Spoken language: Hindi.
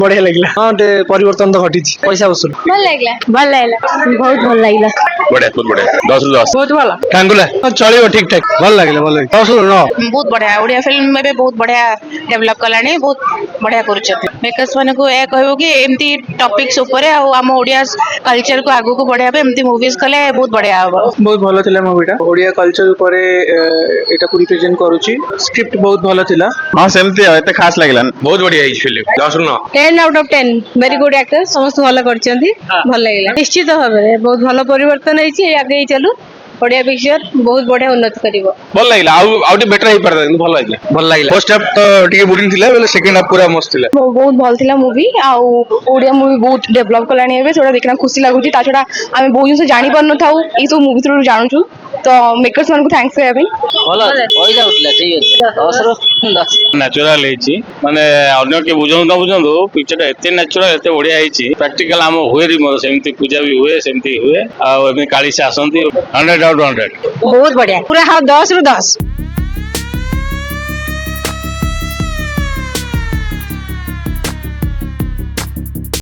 बढ़िया लगे हाँ परिवर्तन तो घटी पैसा वसूल भल लागला बहुत भल लागला बढ़िया बहुत बढ़िया 10 ରୁ 10 बहुत भला टांगुला चलो ठीक ठाक भल लगे भल 10 ରୁ 9 बहुत बढ़िया ओडिया फिल्म में भी बहुत बढ़िया डेवलप कलानी बहुत बढ़िया करूछथि मेकर्स माने को ए कहबो कि एमती टॉपिक्स ऊपर आ हम ओडिया कल्चर को आगु को बढ़िया एमती मूवीज कले बहुत बढ़िया होबो बहुत भल थिला मूवीटा ओडिया कल्चर ऊपर एटा को रिप्रेजेंट करूची स्क्रिप्ट बहुत भल थिला हां सेमती एते खास लागला बहुत बढ़िया है फिल्म 10 ରୁ 9 10 out of 10 very good actor समस्त भल करछंती भल लागला निश्चित भाबे बहुत भल परिवर्तन होईची आगे चलू ओडिया पिक्चर बहुत बढ़िया उन्नति करिवो भल लागला आउट बेटर ही परदा भल लागला फर्स्ट हाफ तो टिके बोरिंग थिला बेले सेकंड हाफ पूरा मस्त थिला बहुत भल थिला मूवी आ ओडिया मूवी बहुत डेवलप कलानी एबे थोड़ा देखना खुशी लागुची ता छडा आमे बहुत जिंस जानि परन थाउ ई तो मूवी थ्रू जानू तो मेकर्स मन को थैंक्स करे भाई भल होई जाउतला ठीक अछि 10 ରୁ 10 नेचुरल हेची माने अन्य के बुझौ न बुझंदो पिक्चर एते नेचुरल एते बढ़िया हेची प्रैक्टिकल हम होए रि म सेमती पूजा भी हुए सेमती हुए आ एमे काली से आसंती 100 आउट 100 बहुत बढ़िया पूरा हाँ 10 ରୁ 10